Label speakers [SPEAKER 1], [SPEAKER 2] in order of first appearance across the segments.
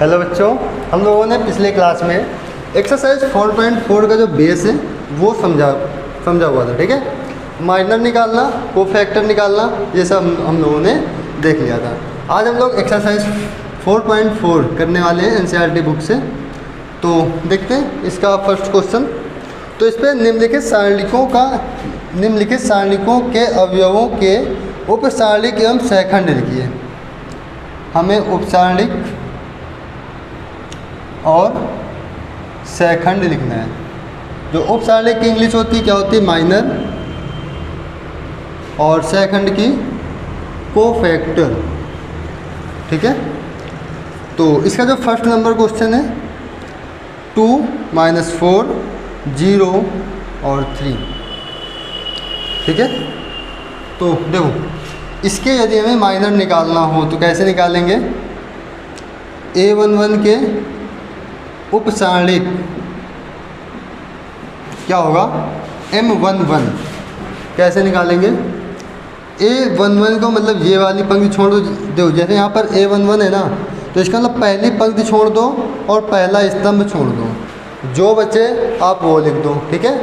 [SPEAKER 1] Hello बच्चों, हम लोगों ने पिछले क्लास में एक्सरसाइज 4.4 का जो बेस है वो समझा हुआ था। ठीक है, माइनर निकालना, कोफैक्टर निकालना, ये सब हम लोगों ने देख लिया था। आज हम लोग एक्सरसाइज 4.4 करने वाले हैं एनसीईआरटी बुक से। तो देखते हैं इसका फर्स्ट क्वेश्चन। तो इस पर निम्नलिखित सारणिकों के अवयवों के उपसारणिक एवं सहखंड लिखिए। हमें उपसारणिक और सहखंड लिखना है। जो उपसारणिक की इंग्लिश होती है क्या होती है? माइनर। और सहखंड की कोफैक्टर। ठीक है, तो इसका जो फर्स्ट नंबर क्वेश्चन है 2 - 4 0 और 3। ठीक है, तो देखो इसके यदि हमें माइनर निकालना हो तो कैसे निकालेंगे? A11 के उपसारणिक क्या होगा? M11। कैसे निकालेंगे? A11 को मतलब ये वाली पंक्ति छोड़ दो। देखो जैसे यहाँ पर A11 है ना, तो इसका मतलब पहली पंक्ति छोड़ दो और पहला स्तंभ छोड़ दो, जो बचे आप वो लिख दो। ठीक है,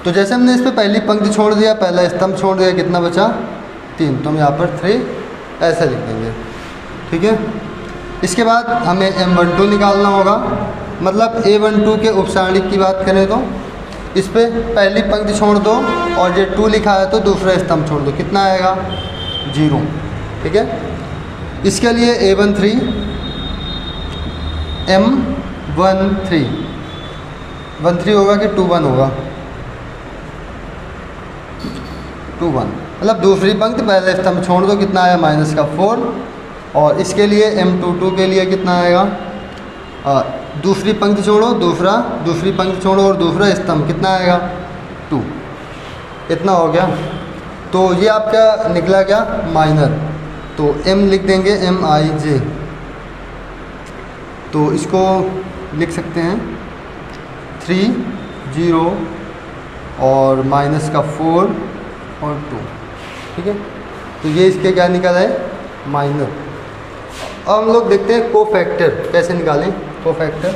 [SPEAKER 1] तो जैसे हमने इस पर पहली पंक्ति छोड़ दिया, पहला स्तंभ छोड़ दिया, कितना बचा? 3। तो हम यहाँ पर 3 ऐसा लिख देंगे। ठीक है, इसके बाद हमें M12 निकालना होगा। मतलब A12 के उपसारणिक की बात करें तो इस पर पहली पंक्ति छोड़ दो और ये 2 लिखा है तो दूसरा स्तंभ छोड़ दो, कितना आएगा? 0। ठीक है, इसके लिए A13 M13 13 होगा कि 21 होगा? 21। मतलब दूसरी पंक्ति पहले स्तंभ छोड़ दो, कितना आया? -4। और इसके लिए M22 के लिए कितना आएगा? दूसरी पंक्ति छोड़ो, दूसरी पंक्ति छोड़ो और दूसरा स्तंभ, कितना आएगा? 2। इतना हो गया। तो ये आपका निकला क्या? माइनर। तो M लिख देंगे, MIJ। तो इसको लिख सकते हैं 3 0 और -4 और 2। ठीक है, तो ये इसके क्या निकला है? माइनर। अब हम लोग देखते हैं कोफैक्टर कैसे निकालें। कोफैक्टर,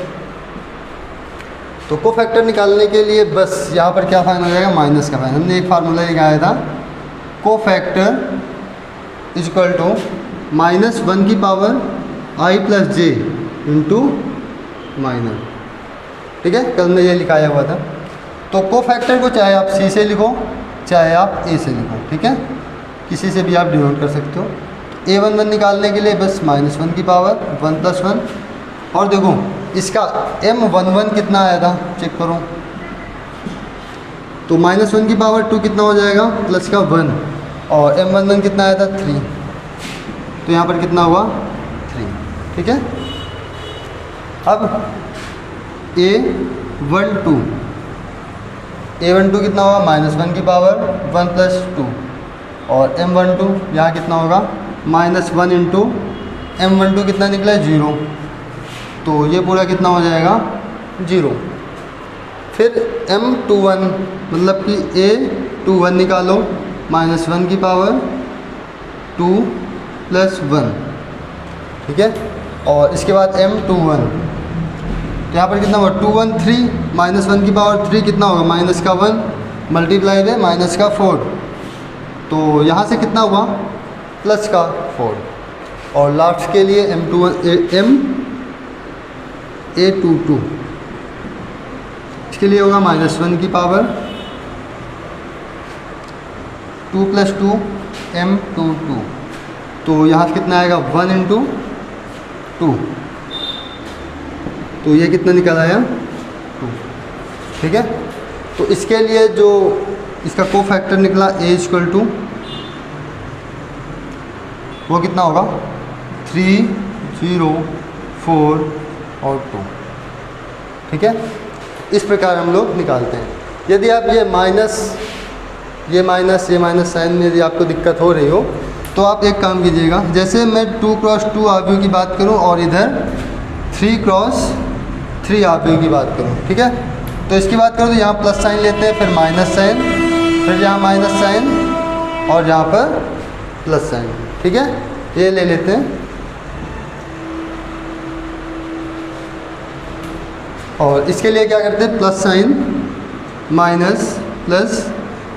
[SPEAKER 1] तो कोफैक्टर निकालने के लिए बस यहाँ पर क्या फाइन हो जाएगा? माइनस का फाइन। हमने एक फार्मूला लगाया था, कोफैक्टर = -1 की power i + j into minor. ठीक है, कल में ये लिखाया हुआ था। तो कोफैक्टर को चाहे आप C से लिखो चाहे आप A से लिखो। ठीक है, किसी से भी आप डिनोट कर सकते हो। A11 निकालने के लिए बस -1 की पावर 1 + 1। और देखो इसका M11 कितना आया था, चेक करो। तो -1 की पावर 2 कितना हो जाएगा? प्लस का 1। और M11 कितना आया था? 3। तो यहाँ पर कितना हुआ? 3। ठीक है, अब A12 कितना होगा? -1 की पावर 1 + 2। और M12 यहाँ कितना होगा? -1 इंटू M12 कितना निकला? 0। तो ये पूरा कितना हो जाएगा? 0। फिर M21 मतलब कि A21 निकालो, -1 की पावर 2 + 1। ठीक है, और इसके बाद M21, तो यहाँ पर कितना हुआ? 2 1 3 -1 की पावर 3 कितना होगा? -1 मल्टीप्लाई में -4। तो यहाँ से कितना हुआ? +4। और लास्ट के लिए A22, इसके लिए होगा -1 की पावर 2 + 2 M22। तो यहाँ से कितना आएगा? 1 × 2। तो ये कितना निकल आया? 2। ठीक है, तो इसके लिए जो इसका कोफैक्टर निकला A = वो कितना होगा? 3 0 4 और 2। ठीक है, इस प्रकार हम लोग निकालते हैं। यदि आप ये माइनस साइन में यदि आपको दिक्कत हो रही हो तो आप एक काम कीजिएगा। जैसे मैं 2 × 2 आव्यूह की बात करूं और इधर 3 × 3 आव्यूह की बात करूं। ठीक है, तो इसकी बात करूं तो यहाँ प्लस साइन लेते हैं, फिर माइनस साइन, फिर यहाँ माइनस साइन और यहाँ पर प्लस साइन। ठीक है, ये ले लेते हैं। और इसके लिए क्या करते हैं, प्लस साइन माइनस प्लस,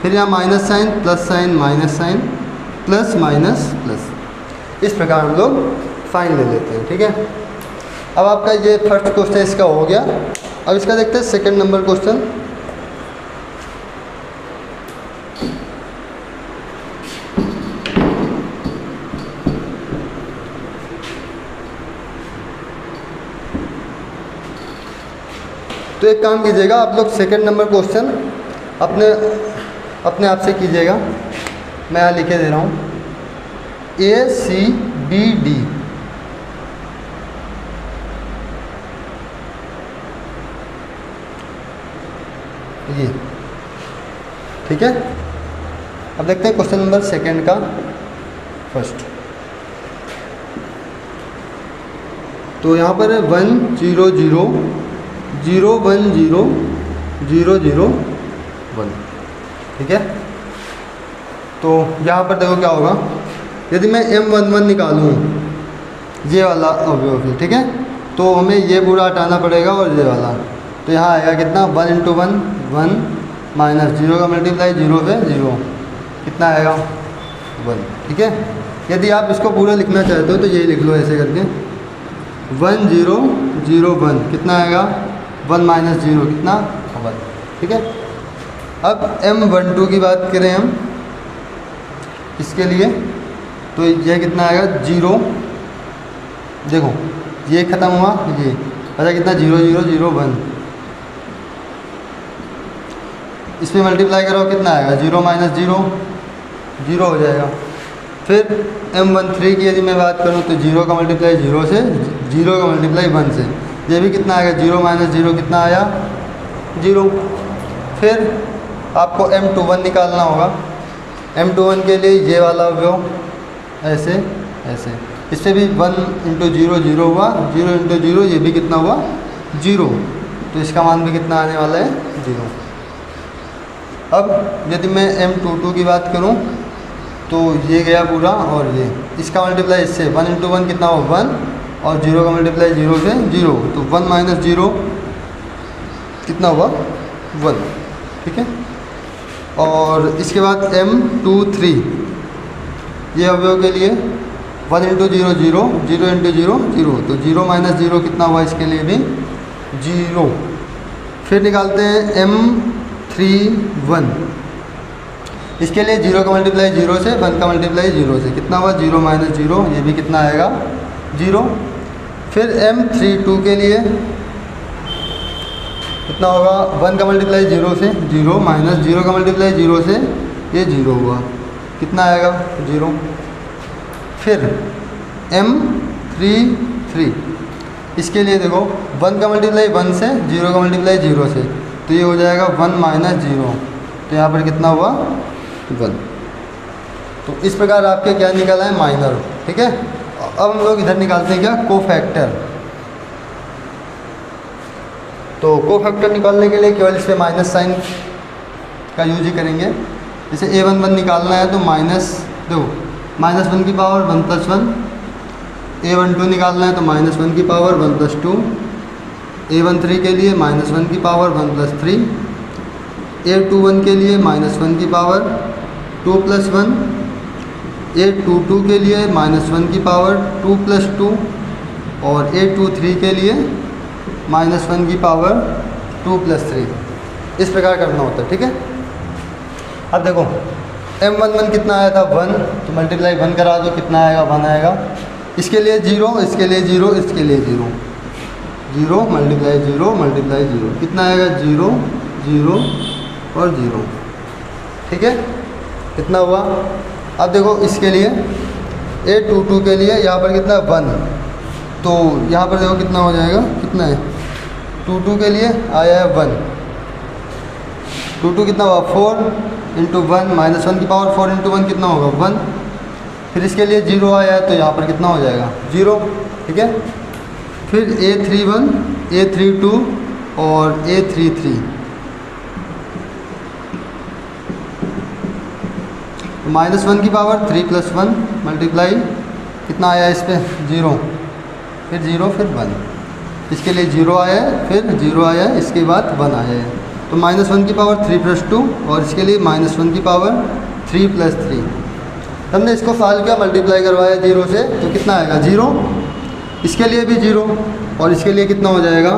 [SPEAKER 1] फिर यहाँ minus sign plus sign minus sign plus minus plus, इस प्रकार हम लोग साइन ले लेते हैं। ठीक है, अब आपका ये फर्स्ट क्वेश्चन इसका हो गया। अब इसका देखते हैं सेकंड नंबर क्वेश्चन। तो एक काम कीजिएगा आप लोग, सेकंड नंबर क्वेश्चन अपने आप से कीजिएगा। मैं यहाँ लिखे दे रहा हूँ ACBD, ये ठीक है। अब देखते हैं क्वेश्चन नंबर सेकंड का फर्स्ट। तो यहाँ पर है 1 0 0 0 1 0 0 0 1, ठीक है। तो यहाँ पर देखो क्या होगा, यदि मैं M11 निकालूँ ये वाला अवयव, ठीक है, तो हमें ये पूरा हटाना पड़ेगा और ये वाला, तो यहाँ आएगा कितना 1 × 1 1 माइनस 0 का मल्टीप्लाई 0 से 0, कितना आएगा 1, ठीक है। यदि आप इसको पूरा लिखना चाहते हो तो यही लिख लो ऐसे करके 1 0 0 1, कितना आएगा 1 माइनस 0, कितना 1, ठीक है। अब M12 की बात करें हम इसके लिए, तो यह कितना आएगा 0, देखो ये ख़त्म हुआ, ये अच्छा कितना 0 0 0 1, इसमें मल्टीप्लाई करो कितना आएगा 0 माइनस 0 0 हो जाएगा। फिर M13 की यदि मैं बात करूँ तो 0 का मल्टीप्लाई 0 से, 0 का मल्टीप्लाई 1 से, ये भी कितना आएगा 0 माइनस 0, कितना आया 0। फिर आपको M21 निकालना होगा। M21 के लिए ये वाला अवयव ऐसे ऐसे, इससे भी 1 × 0 0 हुआ, 0 × 0 ये भी कितना हुआ 0, तो इसका मान भी कितना आने वाला है 0। अब यदि मैं M22 की बात करूं तो ये गया पूरा, और ये इसका मल्टीप्लाई इससे 1 × 1 कितना हुआ 1, और 0 का मल्टीप्लाई 0 से 0, तो 1 माइनस 0 कितना हुआ 1, ठीक है। और इसके बाद M23 ये अवयव के लिए 1 × 0 0 0 × 0 0, तो 0 माइनस 0 कितना हुआ इसके लिए भी 0। फिर निकालते हैं M31, इसके लिए 0 का मल्टीप्लाई 0 से, 1 का मल्टीप्लाई 0 से, कितना हुआ 0 माइनस 0, ये भी कितना आएगा 0। फिर M32 के लिए कितना होगा 1 का मल्टीप्लाई 0 से 0 माइनस 0 का मल्टीप्लाई 0 से, ये 0 हुआ, कितना आएगा 0। फिर M33 इसके लिए देखो 1 का मल्टीप्लाई 1 से, 0 का मल्टीप्लाई 0 से, तो ये हो जाएगा 1 माइनस 0, तो यहाँ पर कितना हुआ 1। तो इस प्रकार आपके क्या निकाला है माइनर, ठीक है। अब हम लोग इधर निकालते हैं क्या कोफैक्टर। तो कोफैक्टर निकालने के लिए केवल इस पर माइनस साइन का यूज ही करेंगे। जैसे A11 निकालना है तो माइनस, देखो -1 की पावर 1 + 1, A12 निकालना है तो -1 की पावर 1 + 2, A13 के लिए -1 की पावर 1 + 3, A21 के लिए -1 की पावर 2 + 1, A22 के लिए -1 की पावर 2 + 2, और A23 के लिए -1 की पावर 2 + 3। इस प्रकार करना होता है, ठीक है। अब देखो M11 कितना आया था 1, तो मल्टीप्लाई 1 करा दो, कितना आएगा 1 आएगा। इसके लिए 0, इसके लिए 0, इसके लिए 0, 0 मल्टीप्लाई 0 मल्टीप्लाई 0, कितना आएगा 0 0 और 0, ठीक है, कितना हुआ। अब देखो इसके लिए A22 के लिए यहाँ पर कितना 1, तो यहाँ पर देखो कितना हो जाएगा, कितना है 22 के लिए आया है 1, 22 कितना हुआ 4 × 1 -1 की पावर 4 × 1 कितना होगा 1। फिर इसके लिए 0 आया है तो यहाँ पर कितना हो जाएगा 0, ठीक है। फिर A31 A32 और A33, -1 की पावर 3 + 1 मल्टीप्लाई कितना आया इस पर 0, फिर 0 फिर 1, इसके लिए 0 आया है, फिर 0 आया है, इसके बाद 1 आया है। तो -1 की पावर 3 + 2 और इसके लिए -1 की पावर 3 + 3। हमने इसको सॉल्व किया, मल्टीप्लाई करवाया 0 से, तो कितना आएगा 0। इसके लिए भी 0 और इसके लिए कितना हो जाएगा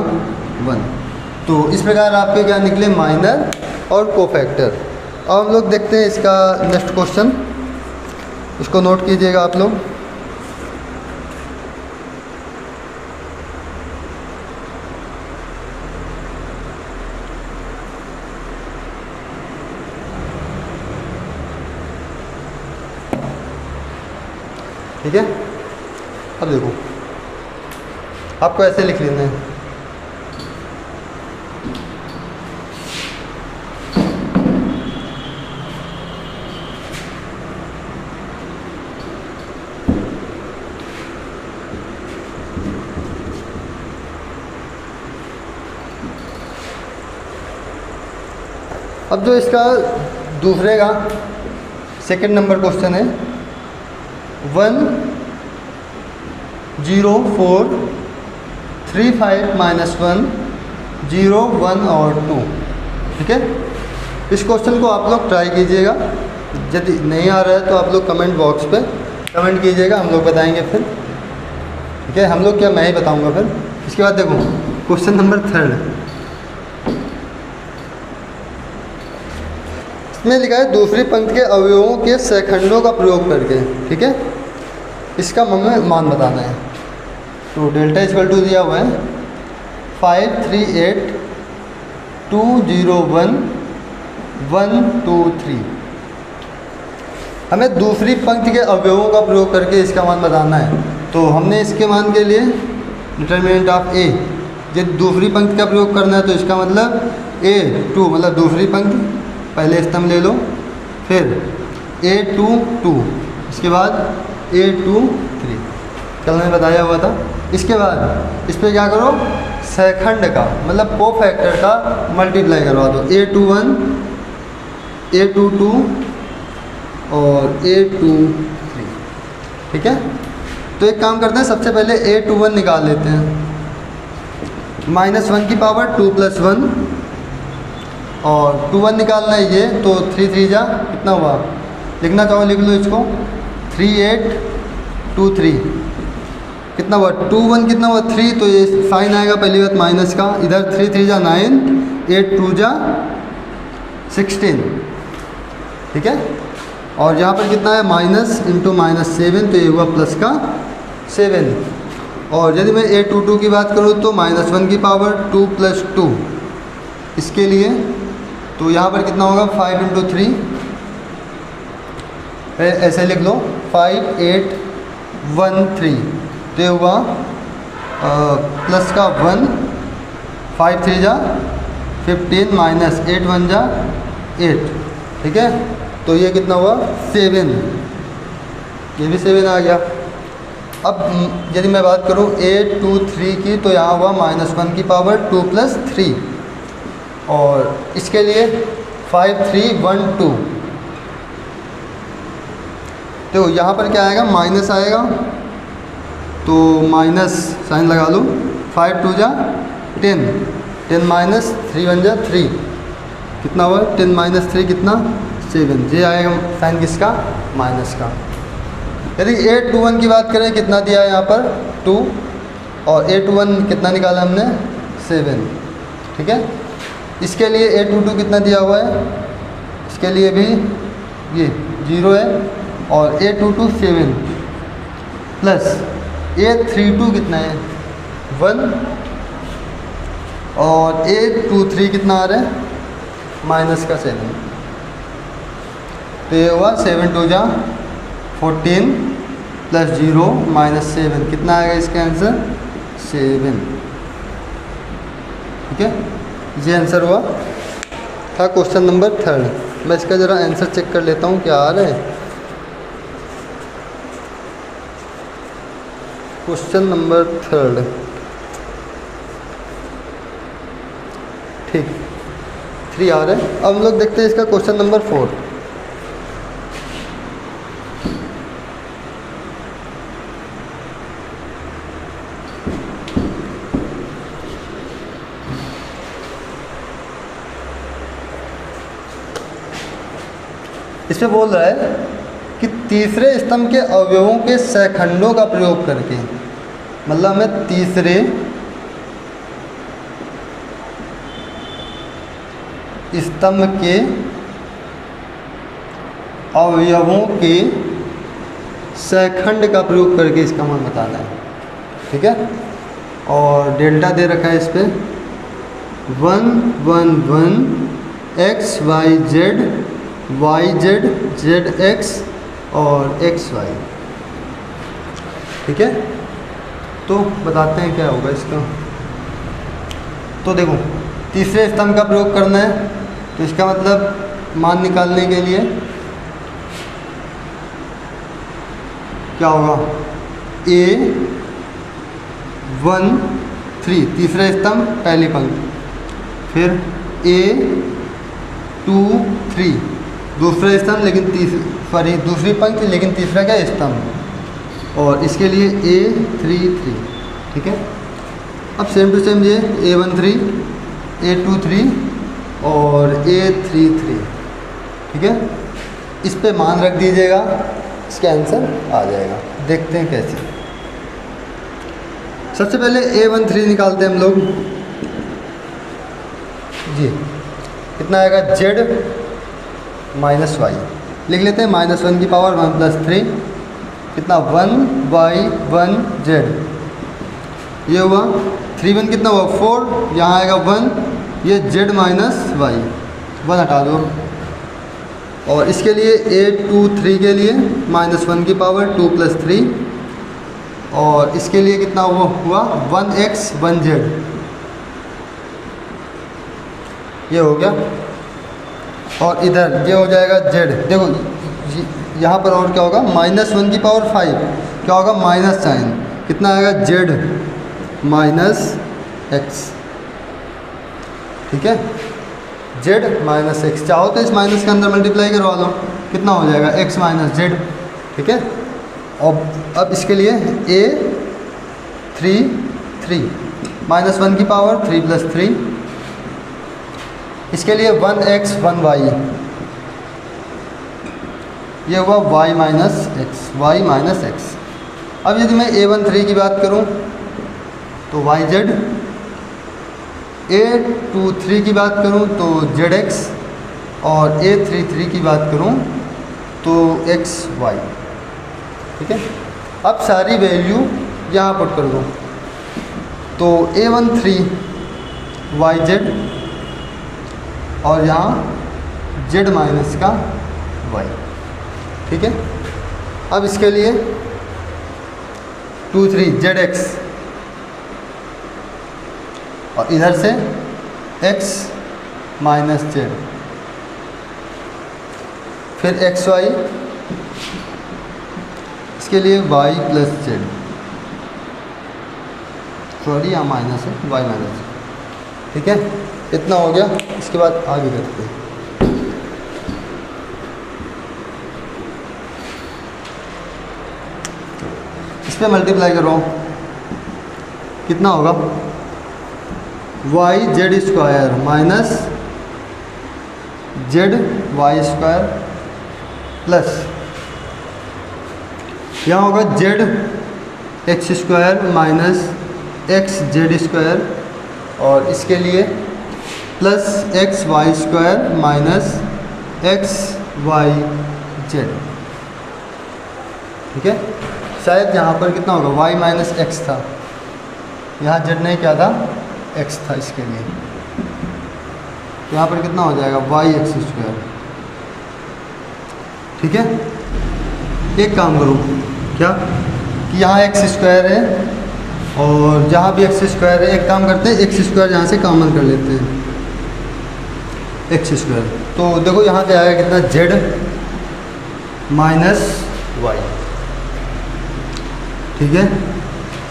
[SPEAKER 1] 1। तो इस प्रकार आपके क्या निकले माइनर और कोफैक्टर। अब हम लोग देखते हैं इसका नेक्स्ट क्वेश्चन, इसको नोट कीजिएगा आप लोग। ठीक है, अब देखो आपको ऐसे लिख लेना है। अब जो इसका दूसरे का सेकंड नंबर क्वेश्चन है 1 0 4 3 5 -1 0 1 और 2। ठीक है, इस क्वेश्चन को आप लोग ट्राई कीजिएगा। यदि नहीं आ रहा है तो आप लोग कमेंट बॉक्स पे कमेंट कीजिएगा, हम लोग बताएंगे फिर। ठीक है, हम लोग क्या, मैं ही बताऊंगा फिर। इसके बाद देखो क्वेश्चन नंबर 3 में लिखा है दूसरी पंक्ति के अवयवों के सेकंडों का प्रयोग करके। ठीक है, इसका मान बताना है। तो डेल्टा इक्वल टू दिया हुआ है 5 3 8 2 0 1 1 2 3। हमें दूसरी पंक्ति के अवयवों का प्रयोग करके इसका मान बताना है। तो हमने इसके मान के लिए डिटरमिनेंट ऑफ ए, जब दूसरी पंक्ति का प्रयोग करना है तो इसका मतलब A2 मतलब दूसरी पंक्ति, पहले स्तंभ ले लो, फिर A2 2, इसके बाद A2 3, कल मैंने बताया हुआ था। इसके बाद इस पर क्या करो, सेकंड का मतलब कोफैक्टर का मल्टीप्लाई करवा दो, A21 A22 और A23। ठीक है, तो एक काम करते हैं, सबसे पहले A21 निकाल लेते हैं। -1 की पावर 2 + 1 और 2 1 निकालना है ये, तो 3 3 जा कितना हुआ, लिखना चाहो लिख लो इसको, 3 8 2 3 कितना हुआ, 2 1 कितना हुआ 3, तो ये साइन आएगा पहली बात माइनस का, इधर 3 3 जा 9 8 2 जा 16। ठीक है, और यहाँ पर कितना है माइनस इंटू -7, तो ये हुआ प्लस का 7। और यदि मैं A22 की बात करूँ तो -1 की पावर 2 + 2, इसके लिए तो यहाँ पर कितना होगा 5 × 3, ऐसे लिख लो 5 8 1 3, तो ये हुआ प्लस का 1, 5 3 जा 15 -8 1 जा 8। ठीक है, तो ये कितना हुआ 7, ये भी 7 आ गया। अब यदि मैं बात करूँ A23 की, तो यहाँ हुआ -1 की पावर 2 + 3 और इसके लिए 5 3 1 2, तो यहाँ पर क्या आएगा माइनस आएगा, तो माइनस साइन लगा लो, 5 2 जा 10 10 -3 1 जा 3, कितना हुआ 10 - 3 कितना 7, ये आएगा साइन किसका माइनस का। यदि A21 की बात करें कितना दिया है यहाँ पर 2 और A21 कितना निकाला हमने 7। ठीक है, इसके लिए A22 कितना दिया हुआ है, इसके लिए भी ये 0 है और A22 7 प्लस A32 कितना है 1 और A23 कितना आ रहा है माइनस का 7, तो ये हुआ 7 2 जा 14 प्लस 0 -7, कितना आएगा इसका आंसर 7। ठीक है, ये आंसर हुआ था क्वेश्चन नंबर 3। मैं इसका ज़रा आंसर चेक कर लेता हूँ क्या आ रहा है। क्वेश्चन नंबर 3 ठीक 3 आ रहा है। अब हम लोग देखते हैं इसका क्वेश्चन नंबर 4। इसमें बोल रहा है कि तीसरे स्तंभ के अवयवों के सहखंडों का प्रयोग करके, मतलब हमें तीसरे स्तंभ के अवयवों के सहखंड का प्रयोग करके इसका मान बताना है। ठीक है, और डेल्टा दे रखा है इस पर 1 1 1 x y z z x और एक्स वाई। ठीक है, तो बताते हैं क्या होगा इसका। तो देखो तीसरे स्तंभ का प्रयोग करना है, तो इसका मतलब मान निकालने के लिए क्या होगा, A 1 3 तीसरा स्तंभ पहली पंक्ति, फिर A 2 3 दूसरा स्तंभ लेकिन दूसरी पंक्ति लेकिन तीसरा क्या स्तंभ, और इसके लिए A 3 3। ठीक है, अब सेम टू सेम ये A 1 3 A 2 3 और A 3 3। ठीक है, इस पे मान रख दीजिएगा, इसका आंसर आ जाएगा। देखते हैं कैसे। सबसे पहले A 1 3 निकालते हैं हम लोग जी। कितना आएगा, Z माइनस वाई, लिख लेते हैं -1 की पावर 1 + 3 कितना 1y 1 z, ये हुआ 3 1 कितना हुआ 4, यहाँ आएगा 1, ये z माइनस वाई 1 हटा दो। और इसके लिए A 2 3 के लिए -1 की पावर 2 + 3, और इसके लिए कितना हुआ 1x 1z, ये हो गया। और इधर ये हो जाएगा z। देखो यहाँ पर और क्या होगा, -1 की पावर 5 क्या होगा, माइनस साइन, कितना आएगा z माइनस x। ठीक है, z माइनस x, चाहो तो इस माइनस के अंदर मल्टीप्लाई करवा दो, कितना हो जाएगा x माइनस z। ठीक है, और अब इसके लिए A 3 3 -1 की पावर 3 + 3, इसके लिए 1x 1y, ये हुआ y माइनस x। अब यदि मैं A 1 3 की बात करूं तो yz, A 2 3 की बात करूं तो zx, और A 3 3 की बात करूं तो xy। ठीक है, अब सारी वैल्यू यहाँ पुट कर दो, तो A 1 3 yz और यहाँ z माइनस का y। ठीक है, अब इसके लिए 2 3 zx, और इधर से x माइनस z, फिर xy, इसके लिए y + z, सॉरी यहाँ माइनस है, y माइनस। ठीक है, इतना हो गया। इसके बाद आगे करते हैं। इस पर मल्टीप्लाई करो, कितना होगा yz² माइनस zy² प्लस यहाँ होगा zx² माइनस xz², और इसके लिए प्लस xy² माइनस xyz। ठीक है, शायद यहाँ पर कितना होगा y माइनस x था, यहाँ z नहीं क्या था, x था, इसके लिए यहाँ पर कितना हो जाएगा yx²। ठीक है, एक काम करो क्या कि यहाँ x² है और जहाँ भी x² है, एक काम करते हैं x² यहाँ से कॉमन कर लेते हैं, x²। तो देखो यहाँ से आएगा कितना z माइनस y। ठीक है,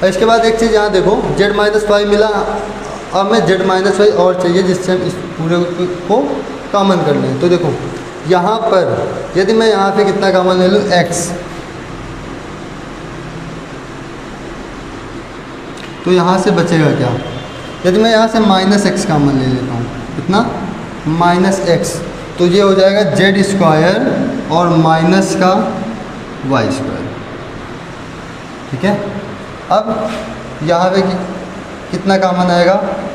[SPEAKER 1] और इसके बाद एक चीज़ यहाँ देखो, z माइनस y मिला, अब हमें z माइनस y और चाहिए जिससे हम इस पूरे को कॉमन कर लें। तो देखो यहाँ पर यदि मैं यहाँ पे कितना कॉमन ले लूँ x, तो यहाँ से बचेगा क्या, यदि मैं यहाँ से -x कॉमन ले लेता हूँ, कितना -x, तो ये हो जाएगा z² और माइनस का वाई स्क्वायर। ठीक है, अब यहाँ पे कितना कॉमन आएगा,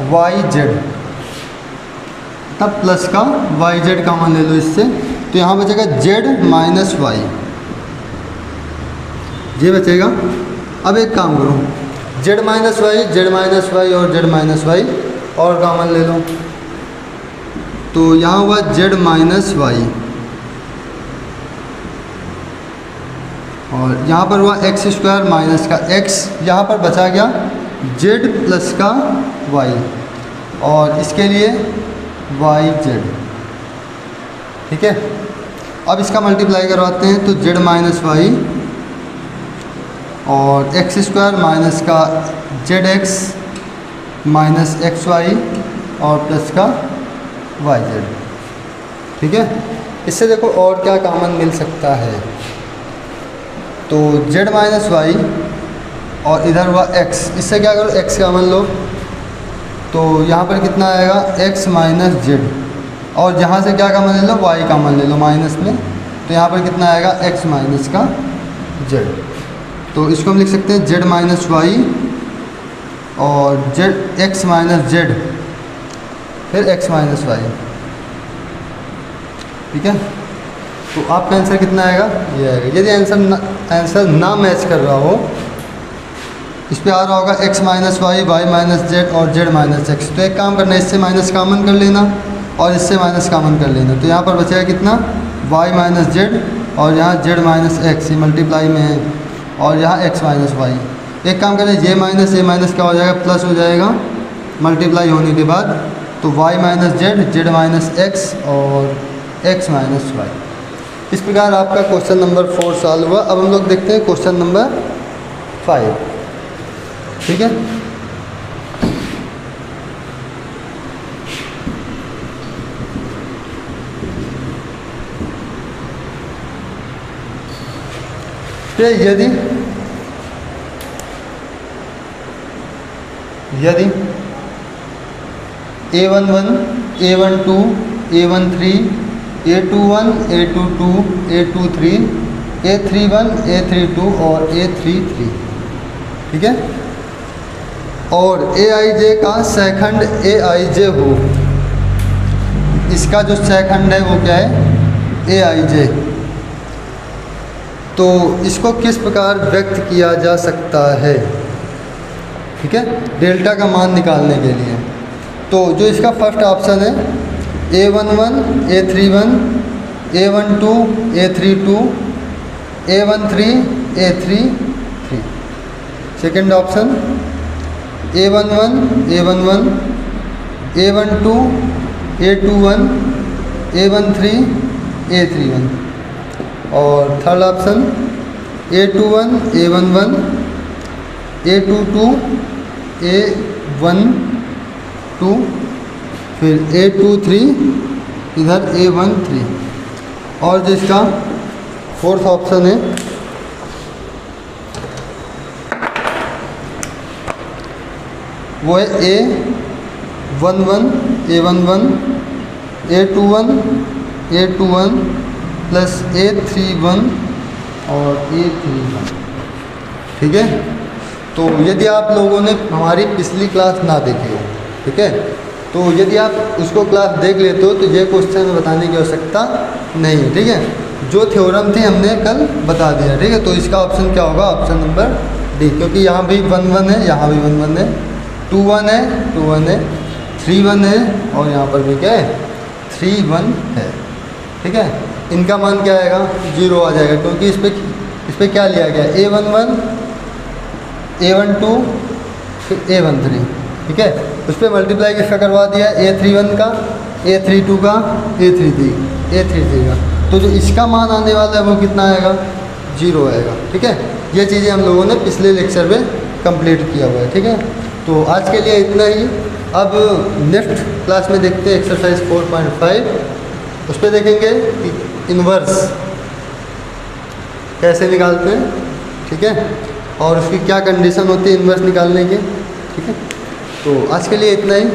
[SPEAKER 1] वाई जेड, तब प्लस का वाई जेड कॉमन ले लो इससे, तो यहाँ बचेगा जेड माइनस वाई, ये बचेगा। अब एक काम करो, जेड माइनस वाई और जेड माइनस वाई और कॉमन ले लो, तो यहाँ हुआ जेड माइनस वाई और यहाँ पर हुआ एक्स स्क्वायर माइनस का एक्स, यहाँ पर बचा गया जेड प्लस का वाई और इसके लिए वाई जेड। ठीक है, अब इसका मल्टीप्लाई करवाते हैं, तो जेड माइनस वाई और एक्स स्क्वायर माइनस का z x minus x y और प्लस का वाई जेड। ठीक है, इससे देखो और क्या कॉमन मिल सकता है, तो जेड माइनस वाई और इधर हुआ एक्स, इससे क्या करो एक्स कॉमन लो, तो यहाँ पर कितना आएगा एक्स माइनस जेड और यहाँ से क्या कॉमन ले लो, वाई कॉमन ले लो माइनस में, तो यहाँ पर कितना आएगा एक्स माइनस का जेड। तो इसको हम लिख सकते हैं जेड माइनस वाई और जेड एक्स माइनस जेड फिर एक्स माइनस वाई। ठीक है, तो आपका आंसर कितना आएगा, ये आएगा। यदि आंसर ना मैच कर रहा हो, इस पे आ रहा होगा x minus y, y minus z और जेड माइनस एक्स, तो एक काम करना है, इससे माइनस कॉमन कर लेना और इससे माइनस कॉमन कर लेना, तो यहाँ पर बचेगा कितना वाई माइनस जेड और यहाँ जेड माइनस एक्स, ये मल्टीप्लाई में है और यहाँ एक्स माइनस वाई। एक काम करें, ये माइनस क्या हो जाएगा, प्लस हो जाएगा मल्टीप्लाई होने के बाद, तो y minus z, z minus x और एक्स माइनस वाई। इस प्रकार आपका क्वेश्चन नंबर 4 सॉल्व हुआ। अब हम लोग देखते हैं क्वेश्चन नंबर 5। ठीक है, फिर यदि A11, A12, A13, A21, A22, A23, A31, A32 और A33। ठीक है, और AIJ का सेकंड AIJ हो, इसका जो सेकंड है वो क्या है, AIJ, तो इसको किस प्रकार व्यक्त किया जा सकता है। ठीक है, डेल्टा का मान निकालने के लिए, तो जो इसका फर्स्ट ऑप्शन है A11, A31, A12, A32, A13, A33। Second option A11, A11, A12, A21, A13, A31 और third option A21, A11, A22, A12 फिर A23 इधर A13 और जिसका फोर्थ ऑप्शन है वो है A11, A11, A21, A21 plus A31 और A31। ठीक है, तो यदि आप लोगों ने हमारी पिछली क्लास ना देखी हो, ठीक है, तो यदि आप उसको क्लास देख लेते हो तो ये क्वेश्चन बताने की आवश्यकता नहीं। ठीक है, जो थ्योरम थी हमने कल बता दिया। ठीक है, तो इसका ऑप्शन क्या होगा, ऑप्शन नंबर डी, क्योंकि यहाँ भी 1 1 है, यहाँ भी 1 1 है, 2 1 है, 2 1 है, 3 1 है और यहाँ पर भी क्या है 3 1 है। ठीक है, इनका मान क्या आएगा, 0 आ जाएगा, क्योंकि इस पर क्या लिया गया A11, A12 फिर A13। ठीक है, उस पर मल्टीप्लाई किसका करवा दिया, A31 का, A32 का, A33 का, तो जो इसका मान आने वाला है वो कितना आएगा, 0 आएगा। ठीक है, ये चीज़ें हम लोगों ने पिछले लेक्चर में कंप्लीट किया हुआ है। ठीक है, तो आज के लिए इतना ही। अब नेक्स्ट क्लास में देखते हैं एक्सरसाइज 4.5, उस पर देखेंगे कि इन्वर्स कैसे निकालते हैं। ठीक है, और उसकी क्या कंडीशन होती है इन्वर्स निकालने की। ठीक है, तो आज के लिए इतना ही।